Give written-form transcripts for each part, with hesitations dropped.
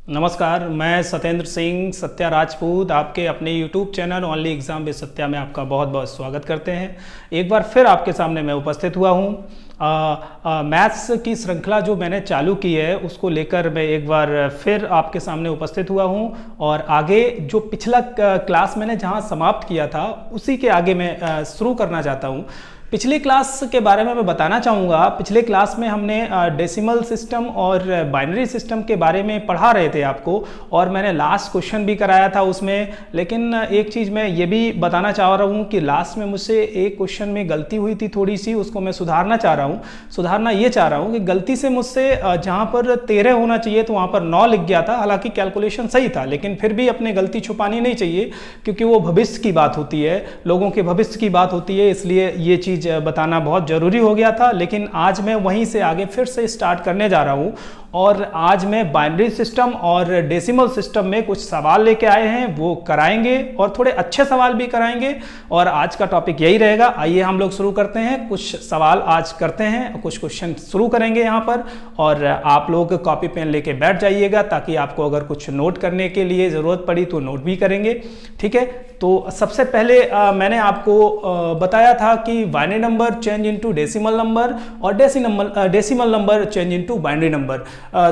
नमस्कार, मैं सत्येंद्र सिंह सत्या राजपूत आपके अपने YouTube channel only exam with Satya में आपका बहुत बहुत स्वागत करते हैं। एक बार फिर आपके सामने मैं उपस्थित हुआ हूँ। मैथ्स की श्रृंखला जो मैंने चालू की है उसको लेकर मैं एक बार फिर आपके सामने उपस्थित हुआ हूँ और आगे जो पिछला क्लास मैंने जहाँ समाप्त किया था उसी के आगे मैं शुरू करना चाहता हूँ। पिछली क्लास के बारे में मैं बताना चाहूँगा। पिछले क्लास में हमने डेसिमल सिस्टम और बाइनरी सिस्टम के बारे में पढ़ा रहे थे आपको, और मैंने लास्ट क्वेश्चन भी कराया था उसमें। लेकिन एक चीज़ मैं ये भी बताना चाह रहा हूँ कि लास्ट में मुझसे एक क्वेश्चन में गलती हुई थी थोड़ी सी, उसको मैं सुधारना चाह रहा हूँ। सुधारना ये चाह रहा हूँ कि गलती से मुझसे जहाँ पर 13 होना चाहिए तो वहाँ पर 9 लिख गया था। हालांकि कैलकुलेशन सही था, लेकिन फिर भी अपनी गलती छुपानी नहीं चाहिए, क्योंकि वो भविष्य की बात होती है, लोगों के भविष्य की बात होती है, इसलिए ये चीज़ बताना बहुत ज़रूरी हो गया था। लेकिन आज मैं वहीं से आगे फिर से स्टार्ट करने जा रहा हूँ, और आज मैं बाइनरी सिस्टम और डेसिमल सिस्टम में कुछ सवाल लेके आए हैं, वो कराएंगे और थोड़े अच्छे सवाल भी कराएंगे, और आज का टॉपिक यही रहेगा। आइए हम लोग शुरू करते हैं। कुछ सवाल आज करते हैं, कुछ क्वेश्चन शुरू करेंगे यहाँ पर, और आप लोग कॉपी पेन लेके बैठ जाइएगा ताकि आपको अगर कुछ नोट करने के लिए ज़रूरत पड़ी तो नोट भी करेंगे। ठीक है, तो सबसे पहले मैंने आपको बताया था कि binary number change into decimal number और decimal number change into binary number,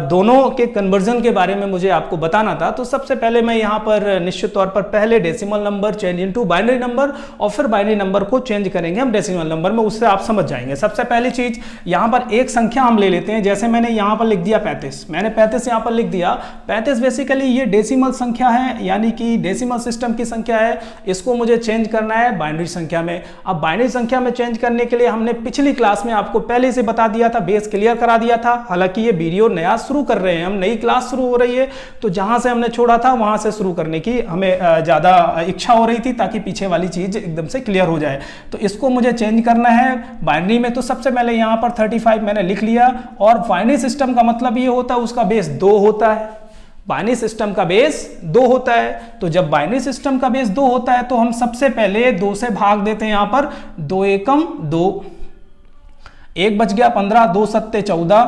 दोनों के कन्वर्जन के बारे में मुझे आपको बताना था। तो सबसे पहले मैं यहाँ पर निश्चित तौर पर पहले decimal number change into binary number और फिर बाइनरी नंबर को चेंज करेंगे हम डेसिमल नंबर में, उससे आप समझ जाएंगे। सबसे पहली चीज यहाँ पर एक संख्या हम ले लेते हैं, जैसे मैंने यहाँ पर लिख दिया 35, मैंने 35 यहाँ पर लिख दिया। 35 बेसिकली ये डेसिमल संख्या है, यानी कि डेसिमल सिस्टम की संख्या है। इसको मुझे चेंज करना है बाइनरी संख्या में। अब बाइनरी संख्या में चेंज करने के लिए हमने पिछली क्लास में आपको पहले से बता दिया था, बेस क्लियर करा दिया था। हालांकि ये वीडियो नया शुरू कर रहे हैं हम, नई क्लास शुरू हो रही है, तो जहां से हमने छोड़ा था वहां से शुरू करने की हमें ज्यादा इच्छा हो रही थी, ताकि पीछे वाली चीज एकदम से क्लियर हो जाए। तो इसको मुझे चेंज करना है बाइनरी में। तो सबसे पहले यहाँ पर 35 मैंने लिख लिया, और बाइनरी सिस्टम का मतलब ये होता है उसका बेस 2 होता है। बाइनरी सिस्टम का बेस 2 होता है। तो जब बाइनरी सिस्टम का बेस 2 होता है तो हम सबसे पहले 2 से भाग देते हैं। यहाँ पर 2 एकम 2, 1 बच गया 15, 2 सत्ते 14,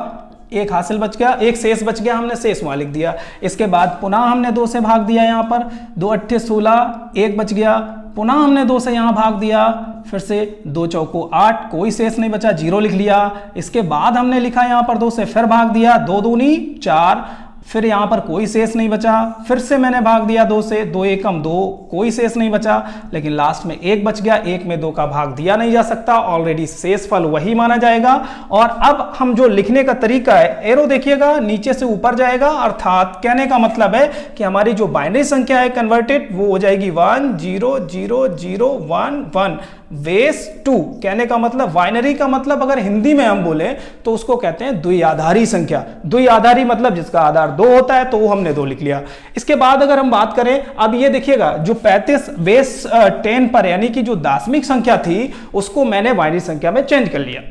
एक हासिल बच गया, एक शेष बच गया, हमने शेष वहां लिख दिया। इसके बाद पुनः हमने 2 से भाग दिया, यहाँ पर 2 अट्ठे 16, 1 बच गया, पुनः हमने 2 से यहाँ भाग दिया, फिर से 2 चौको 8, कोई शेष नहीं बचा, 0 लिख लिया। इसके बाद हमने लिखा यहाँ पर 2 से फिर भाग दिया, 2 दूनी 4, फिर यहाँ पर कोई शेष नहीं बचा, फिर से मैंने भाग दिया 2 से, 2 एकम 2, कोई शेष नहीं बचा, लेकिन लास्ट में 1 बच गया। 1 में 2 का भाग दिया नहीं जा सकता, ऑलरेडी शेष फल वही माना जाएगा। और अब हम जो लिखने का तरीका है, एरो देखिएगा नीचे से ऊपर जाएगा, अर्थात कहने का मतलब है कि हमारी जो बाइनरी संख्या है कन्वर्टेड वो हो जाएगी 1 0 0 0 1 1 बेस 2। कहने का मतलब बाइनरी का मतलब अगर हिंदी में हम बोले तो उसको कहते हैं द्विआधारी संख्या। द्विआधारी मतलब जिसका आधार 2 होता है, तो वो हमने 2 लिख लिया। इसके बाद अगर हम बात करें, अब ये देखिएगा जो 35 बेस 10 पर, यानी कि जो दशमिक संख्या थी उसको मैंने बाइनरी संख्या में चेंज कर लिया।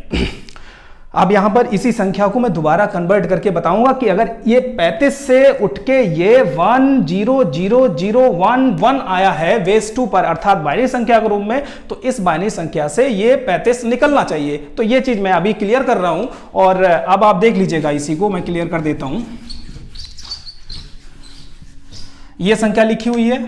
अब यहां पर इसी संख्या को मैं दोबारा कन्वर्ट करके बताऊंगा कि अगर ये 35 से उठ के ये 1 0 0 0 1 1 आया है बेस 2 पर, अर्थात बाइनरी संख्या के रूप में, तो इस बाइनरी संख्या से ये 35 निकलना चाहिए। तो ये चीज मैं अभी क्लियर कर रहा हूं, और अब आप देख लीजिएगा, इसी को मैं क्लियर कर देता हूं। ये संख्या लिखी हुई है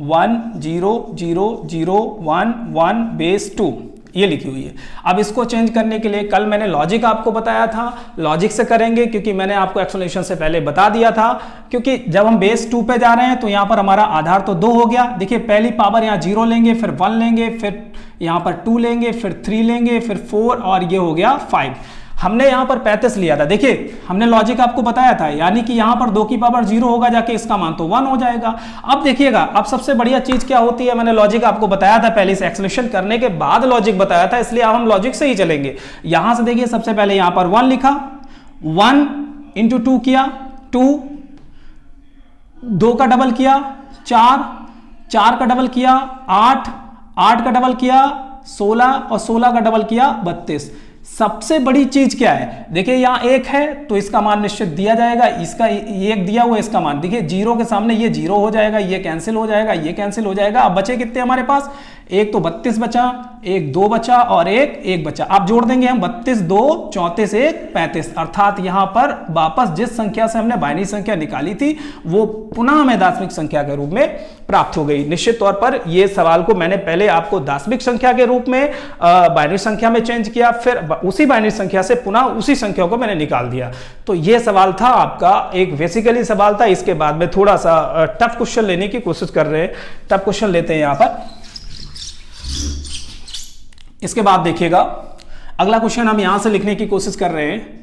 1 0 0 0 1 1 बेस 2, ये लिखी हुई है। अब इसको चेंज करने के लिए कल मैंने लॉजिक आपको बताया था, लॉजिक से करेंगे, क्योंकि मैंने आपको एक्सप्लेनेशन से पहले बता दिया था। क्योंकि जब हम बेस 2 पे जा रहे हैं तो यहाँ पर हमारा आधार तो 2 हो गया। देखिए पहली पावर यहाँ 0 लेंगे, फिर 1 लेंगे, फिर यहाँ पर 2 लेंगे, फिर 3 लेंगे, फिर 4, और ये हो गया 5। हमने यहाँ पर 35 लिया था। देखिए हमने लॉजिक आपको बताया था, यानी कि यहाँ पर 2 की पावर 0 होगा जाके, इसका मान तो 1 हो जाएगा। अब देखिएगा, अब सबसे बढ़िया चीज क्या होती है, मैंने लॉजिक आपको बताया था पहले से, एक्सप्लेनेशन करने के बाद लॉजिक बताया था, इसलिए अब हम लॉजिक से ही चलेंगे। यहां से देखिए सबसे पहले यहाँ पर 1 लिखा, 1 इंटू 2 किया 2, 2 का डबल किया 4, 4 का डबल किया 8, 8 का डबल किया 16, और 16 का डबल किया 32। सबसे बड़ी चीज क्या है, देखिए यहाँ 1 है तो इसका मान निश्चित दिया जाएगा, इसका 1 दिया हुआ, इसका मान देखिए 0 के सामने ये 0 हो जाएगा, ये कैंसिल हो जाएगा, ये कैंसिल हो जाएगा। अब बचे कितने हमारे पास, एक तो 32 बचा, एक 2 बचा और एक बचा। आप जोड़ देंगे हम 32 2 34 1 35, अर्थात यहां पर वापस जिस संख्या से हमने बाइनरी संख्या निकाली थी वो पुनः हमें दार्शनिक संख्या के रूप में प्राप्त हो गई। निश्चित तौर पर ये सवाल को मैंने पहले आपको दार्शनिक संख्या के रूप में बाइनरी संख्या में चेंज किया, फिर उसी बाइनरी संख्या से पुनः उसी संख्या को मैंने निकाल दिया। तो ये सवाल था आपका, एक बेसिकली सवाल था। इसके बाद में थोड़ा सा टफ क्वेश्चन लेने की कोशिश कर रहे हैं। टफ क्वेश्चन लेते हैं यहां पर। इसके बाद देखिएगा अगला क्वेश्चन हम यहां से लिखने की कोशिश कर रहे हैं।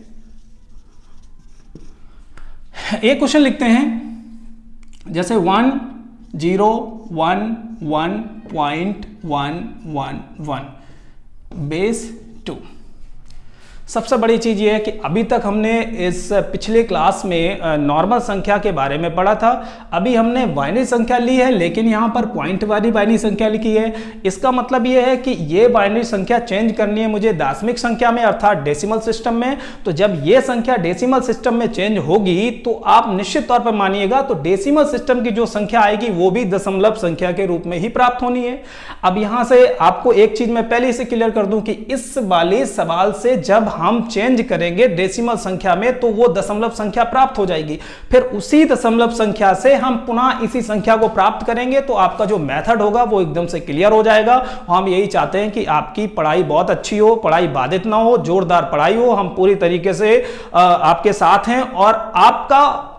एक क्वेश्चन लिखते हैं जैसे 101.111 बेस 2। सबसे बड़ी चीज ये है कि अभी तक हमने इस पिछले क्लास में नॉर्मल संख्या के बारे में पढ़ा था। अभी हमने बाइनरी संख्या ली है, लेकिन यहाँ पर पॉइंट वाली बाइनरी संख्या लिखी है। इसका मतलब ये है कि ये बाइनरी संख्या चेंज करनी है मुझे दार्शनिक संख्या में, अर्थात डेसिमल सिस्टम में। तो जब ये संख्या डेसिमल सिस्टम में चेंज होगी तो आप निश्चित तौर पर मानिएगा तो डेसिमल सिस्टम की जो संख्या आएगी वो भी दशमलव संख्या के रूप में ही प्राप्त होनी है। अब यहां से आपको एक चीज मैं पहले से क्लियर कर दूं कि इस वाले सवाल से जब हम चेंज करेंगे डेसिमल संख्या में तो वो दशमलव संख्या प्राप्त हो जाएगी। फिर उसी दशमलव संख्या से हम पुनः इसी संख्या को प्राप्त करेंगे तो आपका जो मेथड होगा वो एकदम से क्लियर हो जाएगा। हम यही चाहते हैं कि आपकी पढ़ाई बहुत अच्छी हो, पढ़ाई बाधित ना हो, जोरदार पढ़ाई हो। हम पूरी तरीके से आपके साथ हैं और आपका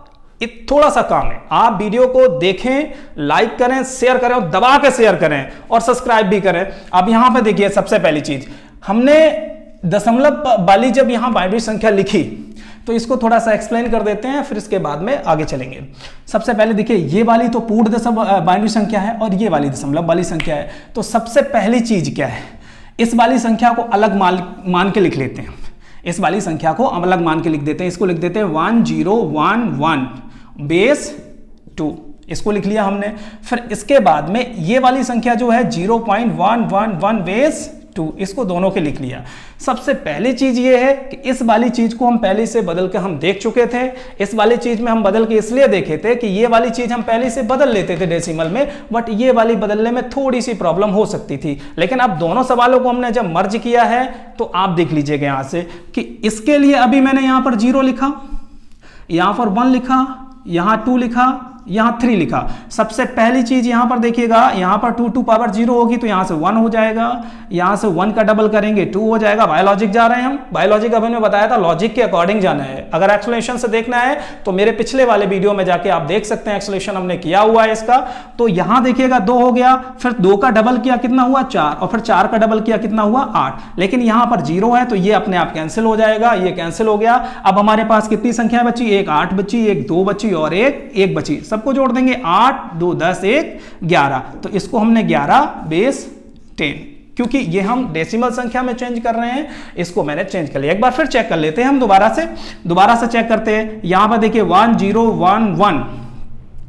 थोड़ा सा काम है, आप वीडियो को देखें, लाइक करें, शेयर करें और दबा के शेयर करें और सब्सक्राइब भी करें। अब यहां पर देखिए सबसे पहली चीज, हमने दशमलव वाली जब यहां बाइनरी संख्या लिखी तो इसको थोड़ा सा एक्सप्लेन कर देते हैं, फिर इसके बाद में आगे चलेंगे। सबसे पहले देखिए ये वाली तो पूर्ण दशमलव बाइनरी संख्या है और ये वाली दशमलव वाली संख्या है। तो सबसे पहली चीज क्या है, इस वाली संख्या को अलग मान के लिख लेते हैं। इस वाली संख्या को अलग मान के लिख देते हैं। इसको लिख देते हैं 1011 बेस 2, इसको लिख लिया हमने। फिर इसके बाद में ये वाली संख्या जो है 0.111 बेस 2, इसको दोनों के लिख लिया। सबसे पहली चीज ये है कि इस वाली चीज को हम पहले से बदल के हम देख चुके थे। इस वाली चीज में हम बदल के इसलिए देखे थे कि ये वाली चीज हम पहले से बदल लेते थे डेसिमल में, बट ये वाली बदलने में थोड़ी सी प्रॉब्लम हो सकती थी। लेकिन अब दोनों सवालों को हमने जब मर्ज किया है तो आप देख लीजिएगा यहां से कि इसके लिए अभी मैंने यहां पर 0 लिखा, यहां पर 1 लिखा, यहां 2 लिखा, यहां 3 लिखा। सबसे पहली चीज यहां पर देखिएगा, यहां पर 2 टू पावर 0 होगी तो यहां से 1 हो जाएगा, यहां से 1 का डबल करेंगे 2 हो जाएगा। बायोलॉजिक जा रहे हैं हम, बायोलॉजिक अभी मैंने बताया था लॉजिक के अकॉर्डिंग जाना है। अगर एक्सप्लेनेशन से देखना है तो मेरे पिछले वाले वीडियो में जाके आप देख सकते हैं, एक्सप्लेनेशन हमने किया हुआ है इसका। तो यहां देखिएगा 2 हो गया, फिर 2 का डबल किया कितना हुआ 4, और फिर 4 का डबल किया कितना हुआ 8। लेकिन यहां पर 0 है तो ये अपने आप कैंसिल हो जाएगा, ये कैंसिल हो गया। अब हमारे पास कितनी संख्या बची, एक 8 बची, एक 2 बची और एक 1 बची। सबको जोड़ देंगे 8 2 10 1 11। तो इसको हमने 11 बेस 10, क्योंकि ये हम डेसिमल संख्या में चेंज कर रहे हैं, इसको मैंने चेंज कर लिया। एक बार फिर चेक कर लेते हैं हम दोबारा से चेक करते हैं। यहां पर देखिए 1011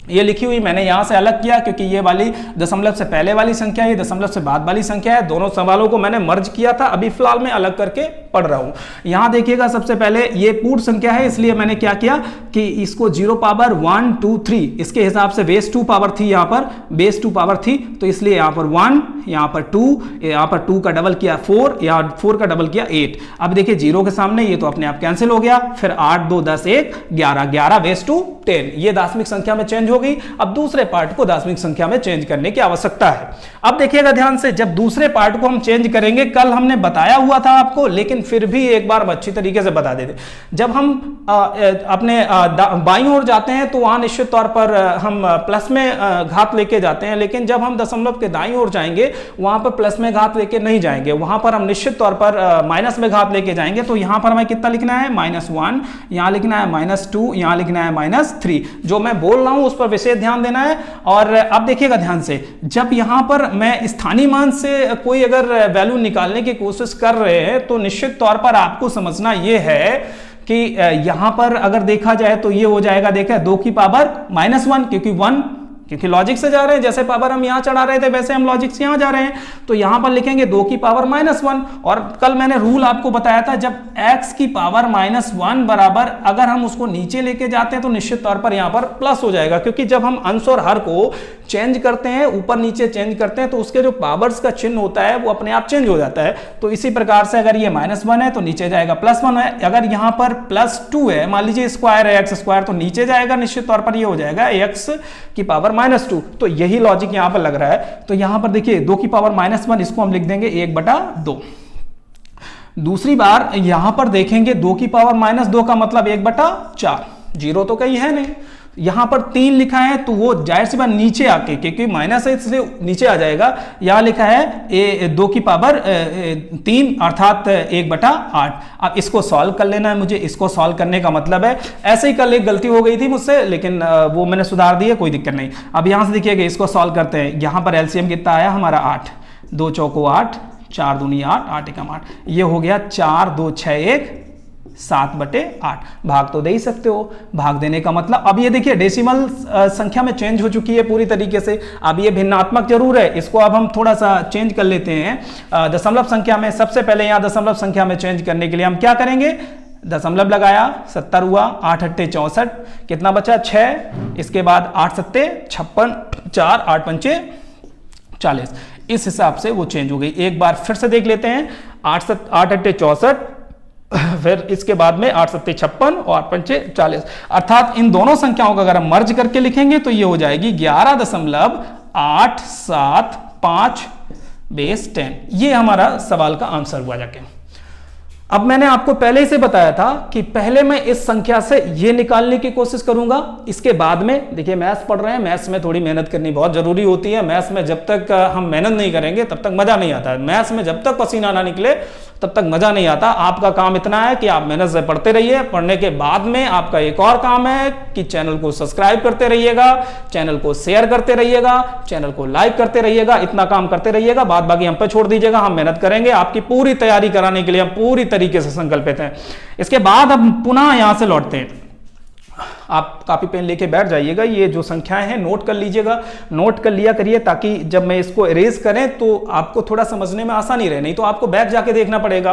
ये लिखी हुई मैंने यहां से अलग किया क्योंकि ये वाली दशमलव से पहले वाली संख्या है, ये दशमलव से बाद वाली संख्या है। दोनों सवालों को मैंने मर्ज किया था, अभी फिलहाल मैं अलग करके पढ़ रहा हूं। यहां देखिएगा सबसे पहले ये पूर्ण संख्या है, इसलिए मैंने क्या किया कि इसको 0 पावर 1 2 3 इसके हिसाब से बेस 2 पावर थी, यहां पर बेस 2 पावर थी तो इसलिए यहां पर 1, यहां पर 2, यहां पर 2 का डबल किया 4, यहां 4 का डबल किया 8। अब देखिए 0 के सामने ये तो अपने आप कैंसिल हो गया। फिर 8 2 10 1 11, 11 बेस 2 10, ये दार्शनिक संख्या में चेंज हो गई। अब दूसरे पार्ट को दार्शनिक संख्या में चेंज करने की आवश्यकता है। अब देखिएगा ध्यान से, जब दूसरे पार्ट को हम चेंज करेंगे, कल हमने बताया हुआ था आपको, लेकिन फिर भी एक बार अच्छी तरीके से बता देते। जब हम अपने बाईं ओर जाते हैं तो वहां निश्चित तौर पर हम प्लस में घात लेके जाते हैं, लेकिन जब हम दशमलव के दाईं ओर जाएंगे वहां पर प्लस में घात लेके नहीं जाएंगे, वहां पर हम निश्चित तौर पर माइनस में घात लेके जाएंगे। तो यहां पर हमें कितना लिखना है -1, यहां लिखना है -2, यहां लिखना है -3। जो मैं बोल रहा हूं उस पर विशेष ध्यान देना है। और अब देखिएगा ध्यान से, जब यहां पर मैं स्थानीय मान से कोई अगर वैल्यू निकालने की कोशिश कर रहे हैं तो निश्चित तौर पर आपको समझना यह है कि यहां पर अगर देखा जाए तो ये हो जाएगा, देखा 2 की पावर -1, क्योंकि 1 क्योंकि लॉजिक से जा रहे हैं, जैसे पावर हम यहाँ चढ़ा रहे थे वैसे हम लॉजिक से यहाँ जा रहे हैं। तो यहाँ पर लिखेंगे 2 की पावर -1, और कल मैंने रूल आपको बताया था, जब x की पावर -1 बराबर अगर हम उसको नीचे लेके जाते हैं तो निश्चित तौर पर यहाँ पर प्लस हो जाएगा, क्योंकि जब हम अंश और हर को चेंज करते हैं, ऊपर नीचे चेंज करते हैं, तो उसके जो पावर्स का चिन्ह होता है वो अपने आप चेंज हो जाता है। तो इसी प्रकार से अगर ये -1 है तो नीचे जाएगा +1 है, अगर यहाँ पर +2 है, मान लीजिए स्क्वायर है x², तो नीचे जाएगा निश्चित तौर पर ये हो जाएगा x की पावर -2। तो यही लॉजिक यहाँ पर लग रहा है। तो यहाँ पर देखिए 2 की पावर -1, इसको हम लिख देंगे 1/2। दूसरी बार यहां पर देखेंगे 2 की पावर -2 का मतलब 1/4, जीरो तो कहीं है नहीं। यहां पर 3 लिखा है तो वो जाहिर सी बात नीचे आके, क्योंकि माइनस है इसलिए नीचे आ जाएगा। यहां लिखा है 2 की पावर 3 अर्थात 1/8। अब इसको सॉल्व कर लेना है मुझे। इसको सॉल्व करने का मतलब है, ऐसे ही कल एक गलती हो गई थी मुझसे, लेकिन वो मैंने सुधार दी है, कोई दिक्कत नहीं। अब यहां से देखिएगा, इसको सॉल्व करते हैं। यहां पर एलसीएम कितना आया हमारा 8, 2 चौको 8, 4 दूनी 8, 8 एकम 8, ये हो गया 4 2 6 1 7/8। भाग तो दे ही सकते हो। भाग देने का मतलब, अब ये देखिए डेसिमल संख्या में चेंज हो चुकी है पूरी तरीके से। अब ये भिन्नात्मक जरूर है, इसको अब हम थोड़ा सा चेंज कर लेते हैं दशमलव संख्या में। सबसे पहले यहाँ दशमलव संख्या में चेंज करने के लिए हम क्या करेंगे, दशमलव लगाया, 70 हुआ, 8 8 64, कितना बचा 6, इसके बाद 8 7 56, 4 8 5 40। इस हिसाब से वो चेंज हो गई। एक बार फिर से देख लेते हैं, 8 8 64, फिर इसके बाद में 8 7 56 और 8 5 40, अर्थात इन दोनों संख्याओं का अगर हम मर्ज करके लिखेंगे तो ये हो जाएगी 11.875/10। ये हमारा सवाल का आंसर हुआ जाके। अब मैंने आपको पहले ही से बताया था कि पहले मैं इस संख्या से ये निकालने की कोशिश करूंगा, इसके बाद में देखिए मैथ्स पढ़ रहे हैं, मैथ्स में थोड़ी मेहनत करनी बहुत जरूरी होती है। मैथ्स में जब तक हम मेहनत नहीं करेंगे तब तक मजा नहीं आता है। मैथ्स में जब तक पसीना ना निकले तब तक मजा नहीं आता। आपका काम इतना है कि आप मेहनत से पढ़ते रहिए। पढ़ने के बाद में आपका एक और काम है कि चैनल को सब्सक्राइब करते रहिएगा, चैनल को शेयर करते रहिएगा, चैनल को लाइक करते रहिएगा। इतना काम करते रहिएगा, बाद बाकी हम पे छोड़ दीजिएगा। हम मेहनत करेंगे, आपकी पूरी तैयारी कराने के लिए हम पूरी तरीके से संकल्पित हैं। इसके बाद हम पुनः यहां से लौटते हैं। आप कॉपी पेन लेके बैठ जाइएगा, ये जो संख्याएं हैं नोट कर लीजिएगा, नोट कर लिया करिए, ताकि जब मैं इसको इरेज करें तो आपको थोड़ा समझने में आसानी रहे, नहीं तो आपको बैठ जाके देखना पड़ेगा।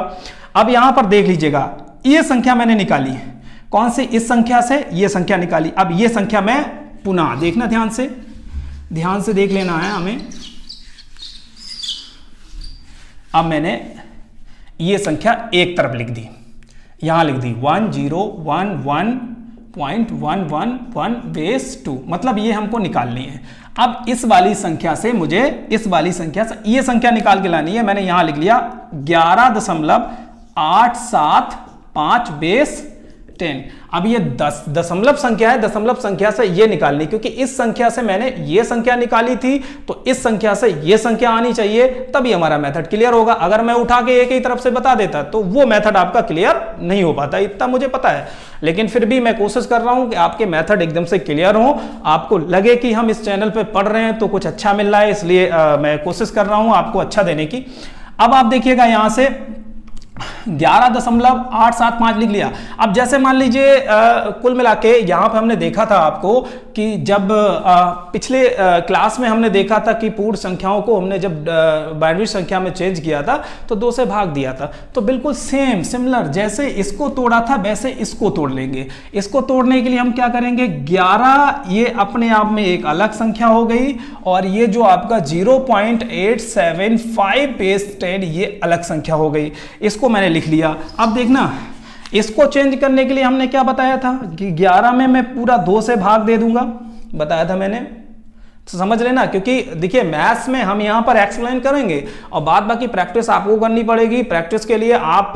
अब यहां पर देख लीजिएगा, ये संख्या मैंने निकाली है। कौन सी? इस संख्या से ये संख्या निकाली। अब ये संख्या मैं पुनः, देखना ध्यान से देख लेना है हमें। अब मैंने ये संख्या एक तरफ लिख दी, यहां लिख दी 1011.111 मतलब ये हमको निकालनी है। अब इस वाली संख्या से मुझे ये संख्या निकाल के लानी है। मैंने यहां लिख लिया 11.875/10। अब ये दशमलव संख्या है, दशमलव संख्या से ये निकालनी, क्योंकि इस संख्या से मैंने ये संख्या निकाली थी तो इस संख्या से ये संख्या आनी चाहिए, तभी हमारा मेथड क्लियर होगा। अगर मैं उठा के एक ही तरफ से बता देता तो वो मेथड आपका क्लियर नहीं हो पाता, इतना मुझे पता है। लेकिन फिर भी मैं कोशिश कर रहा हूं कि आपके मेथड एकदम से क्लियर हो, आपको लगे कि हम इस चैनल पर पढ़ रहे हैं तो कुछ अच्छा मिल रहा है, इसलिए मैं कोशिश कर रहा हूं आपको अच्छा देने की। अब आप देखिएगा यहां से 11.875 लिख लिया। अब जैसे मान लीजिए कुल मिला के यहाँ पे हमने देखा था आपको कि जब पिछले क्लास में हमने देखा था कि पूर्ण संख्याओं को हमने जब बाइनरी संख्या में चेंज किया था तो 2 से भाग दिया था। तो बिल्कुल सिमिलर जैसे इसको तोड़ा था वैसे इसको तोड़ लेंगे। इसको तोड़ने के लिए हम क्या करेंगे, 11 ये अपने आप में एक अलग संख्या हो गई और ये जो आपका 0.875/10 ये अलग संख्या हो गई। इसको मैंने लिख लिया। अब देखना, इसको चेंज करने के लिए हमने क्या बताया था कि 11 में मैं पूरा 2 से भाग दे दूंगा, बताया था मैंने। तो समझ लेना, क्योंकि देखिए मैथ्स में हम यहां पर एक्सप्लेन करेंगे और बाद बाकी प्रैक्टिस आपको करनी पड़ेगी। प्रैक्टिस के लिए आप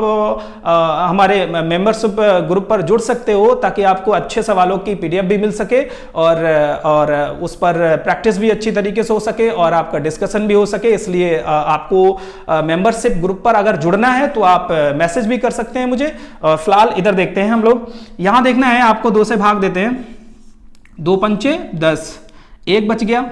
हमारे मेंबरशिप ग्रुप पर जुड़ सकते हो ताकि आपको अच्छे सवालों की पीडीएफ भी मिल सके और उस पर प्रैक्टिस भी अच्छी तरीके से हो सके और आपका डिस्कशन भी हो सके। इसलिए आपको मेंबरशिप ग्रुप पर अगर जुड़ना है तो आप मैसेज भी कर सकते हैं मुझे। फिलहाल इधर देखते हैं हम लोग। यहां देखना है आपको 2 से भाग देते हैं, 2 पंचे 10, 1 बच गया।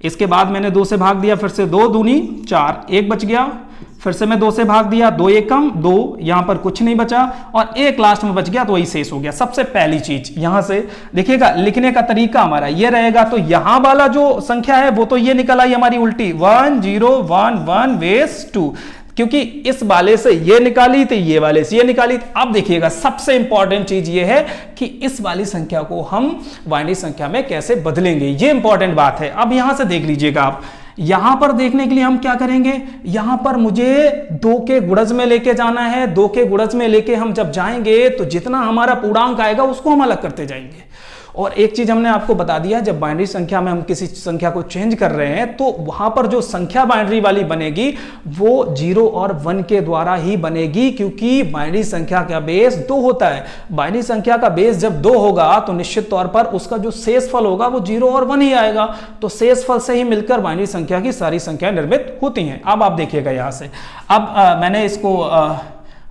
इसके बाद मैंने 2 से भाग दिया, फिर से 2 दूनी 4, 1 बच गया। फिर से मैं 2 से भाग दिया, 2 एकम 2, यहां पर कुछ नहीं बचा और एक लास्ट में बच गया तो वही शेष हो गया। सबसे पहली चीज यहां से देखिएगा, लिखने का तरीका हमारा ये रहेगा, तो यहां वाला जो संख्या है वो तो ये निकल आई हमारी उल्टी 1 0 1 1 बेस 2, क्योंकि इस वाले से ये निकाली तो ये वाले से ये निकाली। अब देखिएगा सबसे इंपॉर्टेंट चीज ये है कि इस वाली संख्या को हम बाइनरी संख्या में कैसे बदलेंगे, ये इंपॉर्टेंट बात है। अब यहां से देख लीजिएगा आप, यहां पर देखने के लिए हम क्या करेंगे, यहां पर मुझे 2 के गुणज में लेके जाना है। 2 के गुणज में लेके हम जब जाएंगे तो जितना हमारा पूर्णांक आएगा उसको हम अलग करते जाएंगे। और एक चीज हमने आपको बता दिया, जब बाइनरी संख्या में हम किसी संख्या को चेंज कर रहे हैं तो वहां पर जो संख्या बाइनरी वाली बनेगी वो 0 और 1 के द्वारा ही बनेगी, क्योंकि बाइनरी संख्या का बेस 2 होता है। बाइनरी संख्या का बेस जब 2 होगा तो निश्चित तौर पर उसका जो शेषफल होगा वो 0 और 1 ही आएगा। तो शेषफल से ही मिलकर बाइनरी संख्या की सारी संख्याएं निर्मित होती हैं। अब आप देखिएगा यहां से, अब मैंने इसको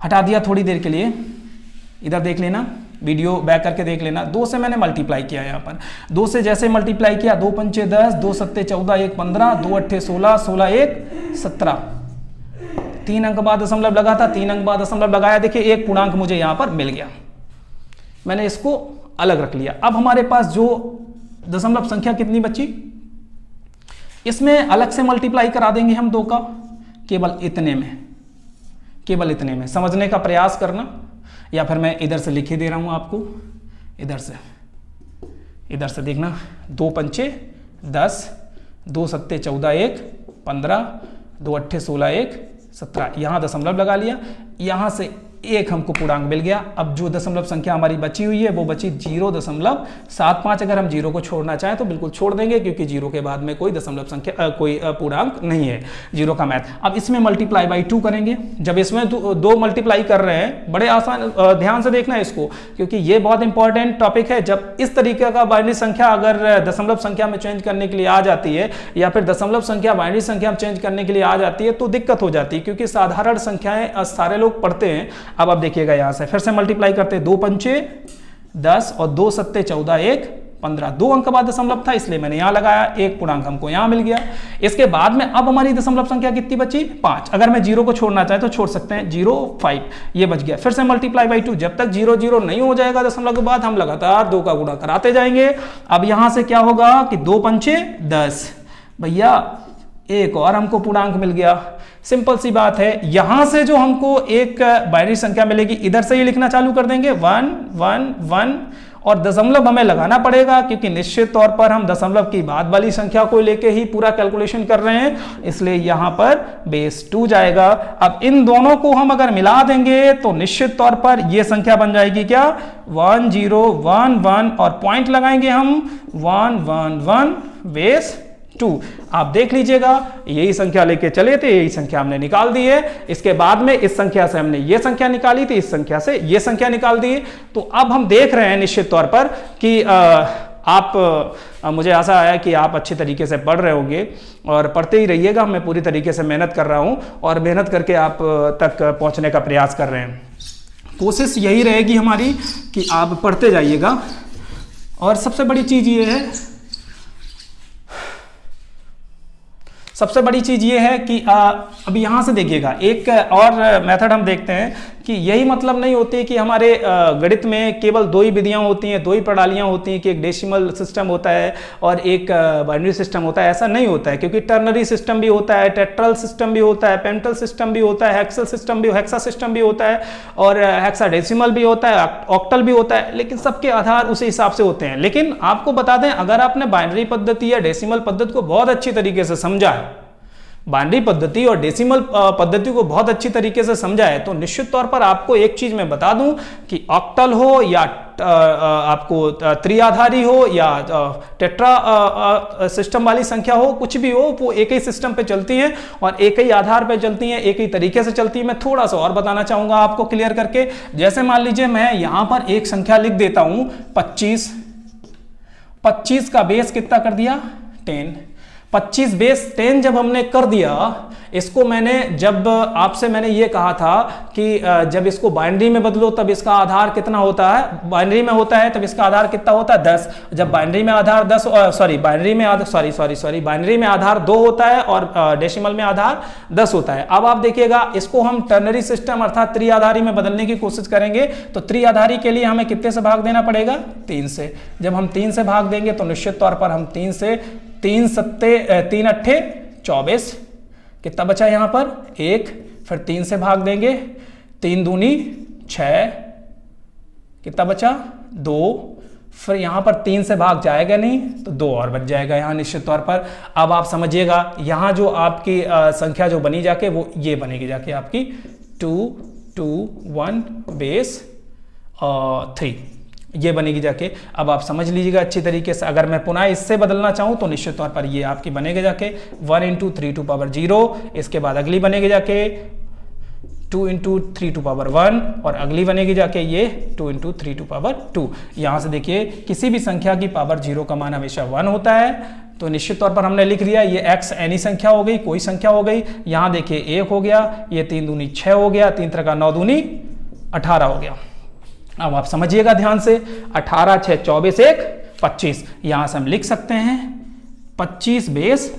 हटा दिया थोड़ी देर के लिए, इधर देख लेना, वीडियो बैक करके देख लेना। 2 से मैंने मल्टीप्लाई किया, यहाँ पर 2 से जैसे मल्टीप्लाई किया, 2 पंचे 10, 2 सत्ते 14, 1 15, 2 अट्ठे 16, 16 1 17, 3 अंक बाद दशमलव लगा था, 3 अंक बाद दशमलव लगाया, देखिए एक पूर्णांक मुझे यहाँ पर मिल गया, मैंने इसको अलग रख लिया। अब हमारे पास जो दशमलव संख्या कितनी बची, इसमें अलग से मल्टीप्लाई करा देंगे हम 2 का, केवल इतने में, केवल इतने में समझने का प्रयास करना, या फिर मैं इधर से लिखे दे रहा हूं आपको, इधर से देखना। 2 पंचे 10, 2 सत्ते 14 1 15, 2 अट्ठे 16 1 17, यहां दशमलव लगा लिया, यहां से एक हमको पूर्णांक मिल गया। अब जो दशमलव संख्या हमारी बची हुई है वो बची 0.75। अगर हम 0 को छोड़ना चाहें तो बिल्कुल छोड़ देंगे, क्योंकि 0 के बाद में कोई दशमलव संख्या कोई पूर्णांक नहीं है 0 का मैथ। अब इसमें मल्टीप्लाई बाई 2 करेंगे। जब इसमें 2 मल्टीप्लाई कर रहे हैं, बड़े आसान, ध्यान से देखना है इसको, क्योंकि ये बहुत इंपॉर्टेंट टॉपिक है। जब इस तरीके का बाइनरी संख्या अगर दशमलव संख्या में चेंज करने के लिए आ जाती है, या फिर दशमलव संख्या बाइनरी संख्या में चेंज करने के लिए आ जाती है, तो दिक्कत हो जाती है, क्योंकि साधारण संख्याएं सारे लोग पढ़ते हैं। अब आप देखिएगा यहां से फिर से मल्टीप्लाई करते हैं, 2 पंचे 10 और 2 सत्ते 14 1 15, 2 अंक बाद दशमलव था इसलिए मैंने यहां लगाया, एक पूर्णांक हमको यहां मिल गया। इसके बाद में अब हमारी दशमलव संख्या कितनी बची, 5। अगर मैं 0 को छोड़ना चाहे तो छोड़ सकते हैं, 0 5 ये बच गया। फिर से मल्टीप्लाई बाई 2, जब तक 0 0 नहीं हो जाएगा दशमलव के बाद हम लगातार 2 का गुणा कराते जाएंगे। अब यहां से क्या होगा कि 2 पंचे 10, भैया एक और हमको पूर्णांक मिल गया। सिंपल सी बात है, यहां से जो हमको एक बाइनरी संख्या मिलेगी इधर से ही लिखना चालू कर देंगे 1 1 1, और दशमलव हमें लगाना पड़ेगा, क्योंकि निश्चित तौर पर हम दशमलव की बाद वाली संख्या को लेके ही पूरा कैलकुलेशन कर रहे हैं, इसलिए यहां पर बेस 2 जाएगा। अब इन दोनों को हम अगर मिला देंगे तो निश्चित तौर पर यह संख्या बन जाएगी क्या, 1 0 1 1, और पॉइंट लगाएंगे हम 1 1 1 बेस 2। आप देख लीजिएगा, यही संख्या लेके चले थे, यही संख्या हमने निकाल दी है। इसके बाद में इस संख्या से हमने ये संख्या निकाली थी, इस संख्या से ये संख्या निकाल दी। तो अब हम देख रहे हैं निश्चित तौर पर कि मुझे आशा है कि आप अच्छे तरीके से पढ़ रहे होंगे, और पढ़ते ही रहिएगा। मैं पूरी तरीके से मेहनत कर रहा हूं और मेहनत करके आप तक पहुंचने का प्रयास कर रहे हैं। कोशिश यही रहेगी हमारी कि आप पढ़ते जाइएगा। और सबसे बड़ी चीज ये है, सबसे बड़ी चीज ये है कि अभी यहां से देखिएगा, एक और मेथड हम देखते हैं कि यही मतलब नहीं होती कि हमारे गणित में केवल 2 ही विधियां होती हैं, 2 ही प्रणालियां होती हैं, कि एक डेसिमल सिस्टम होता है और एक बाइनरी सिस्टम होता है। ऐसा नहीं होता है, क्योंकि टर्नरी सिस्टम भी होता है, टेट्रल सिस्टम भी होता है, पेंटल सिस्टम भी होता है, हेक्सल सिस्टम भी, हेक्सा सिस्टम भी होता है, और हेक्साडेसिमल भी होता है, ऑक्टल भी होता है, लेकिन सबके आधार उसी हिसाब से होते हैं। लेकिन आपको बता दें, अगर आपने बाइनरी पद्धति या डेसिमल पद्धति को बहुत अच्छी तरीके से समझा है, बाइनरी पद्धति और डेसिमल पद्धति को बहुत अच्छी तरीके से समझा है, तो निश्चित तौर पर आपको एक चीज मैं बता दूं कि ऑक्टल हो या आपको त्रिआधारी हो या टेट्रा सिस्टम वाली संख्या हो, कुछ भी हो, वो एक ही सिस्टम पे चलती है और एक ही आधार पे चलती है, एक ही तरीके से चलती है। मैं थोड़ा सा और बताना चाहूंगा आपको क्लियर करके। जैसे मान लीजिए मैं यहां पर एक संख्या लिख देता हूं 25, 25 का बेस कितना कर दिया 10, 25 बेस 10 जब हमने कर दिया, इसको मैंने जब आपसे मैंने ये कहा था कि जब इसको बाइनरी में बदलो तब इसका आधार कितना होता है, बाइनरी में होता है तब इसका आधार कितना होता है 10, जब बाइनरी में आधार 10 बाइनरी में आधार 2 होता है और डेसिमल में आधार 10 होता है। अब आप देखिएगा इसको हम टर्नरी सिस्टम अर्थात त्रिआधारी में बदलने की कोशिश करेंगे तो त्रिआधारी के लिए हमें कितने से भाग देना पड़ेगा, 3 से। जब हम 3 से भाग देंगे तो निश्चित तौर पर हम 3 से 3 अट्ठे 24, कितना बचा यहां पर 1, फिर 3 से भाग देंगे 3 दूनी 6, कितना बचा 2, फिर यहां पर 3 से भाग जाएगा नहीं तो 2 और बच जाएगा यहां निश्चित तौर पर। अब आप समझिएगा यहां जो आपकी संख्या जो बनी जाके वो ये बनेगी जाके आपकी 2 2 1 बेस 3 ये बनेगी जाके। अब आप समझ लीजिएगा अच्छी तरीके से, अगर मैं पुनः इससे बदलना चाहूं तो निश्चित तौर पर ये आपकी बनेगी जाके 1 × 3 टू पावर 0, इसके बाद अगली बनेगी जाके 2 × 3 टू पावर 1 और अगली बनेगी जाके ये 2 × 3 टू पावर 2। यहां से देखिए किसी भी संख्या की पावर 0 का मान हमेशा 1 होता है, तो निश्चित तौर पर हमने लिख लिया ये x एनी संख्या हो गई, कोई संख्या हो गई। यहां देखिए 1 हो गया, ये 3 दूनी 6 हो गया, 3 3 9 दूनी 18 हो गया। अब आप समझिएगा ध्यान से, 18 6 24 1 25, यहां से हम लिख सकते हैं 25 बेस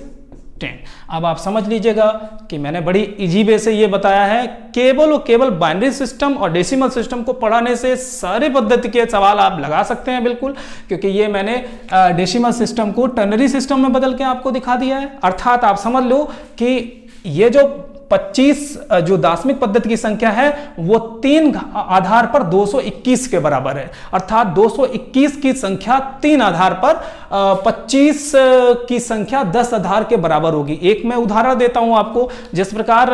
10। अब आप समझ लीजिएगा कि मैंने बड़ी इजी वे से ये बताया है, केवल और केवल बाइनरी सिस्टम और डेसिमल सिस्टम को पढ़ाने से सारे पद्धति के सवाल आप लगा सकते हैं बिल्कुल, क्योंकि ये मैंने डेसिमल सिस्टम को टर्नरी सिस्टम में बदल के आपको दिखा दिया है। अर्थात आप समझ लो कि ये जो 25 जो दार्शनिक पद्धति की संख्या है वो 3 आधार पर 221 के बराबर है, अर्थात 221 की संख्या 3 आधार पर 25 की संख्या 10 आधार के बराबर होगी। एक मैं उदाहरण देता हूं आपको, जिस प्रकार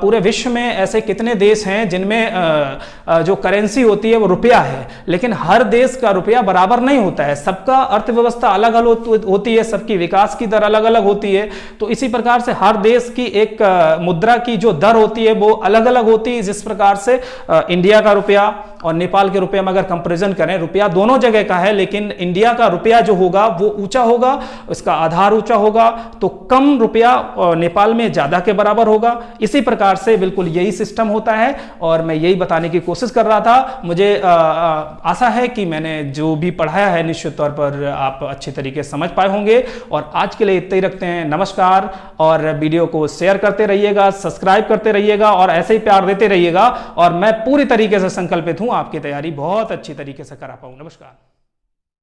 पूरे विश्व में ऐसे कितने देश हैं जिनमें जो करेंसी होती है वो रुपया है, लेकिन हर देश का रुपया बराबर नहीं होता है, सबका अर्थव्यवस्था अलग अलग होती है, सबकी विकास की दर अलग अलग होती है। तो इसी प्रकार से हर देश की एक मुद्रा की जो दर होती है वो अलग अलग होती है। जिस प्रकार से इंडिया का रुपया और नेपाल के रुपये में अगर कंपैरिजन करें, रुपया दोनों जगह का है, लेकिन इंडिया का रुपया जो होगा वो ऊंचा होगा, उसका आधार ऊंचा होगा, तो कम रुपया नेपाल में ज्यादा के बराबर होगा। इसी प्रकार से बिल्कुल यही सिस्टम होता है और मैं यही बताने की कोशिश कर रहा था। मुझे आशा है कि मैंने जो भी पढ़ाया है निश्चित तौर पर आप अच्छे तरीके से समझ पाए होंगे। और आज के लिए इतना ही रखते हैं, नमस्कार। और वीडियो को शेयर करते रहिएगा, सब्सक्राइब करते रहिएगा और ऐसे ही प्यार देते रहिएगा, और मैं पूरी तरीके से संकल्पित हूं आपकी तैयारी बहुत अच्छी तरीके से करा पाऊं। नमस्कार।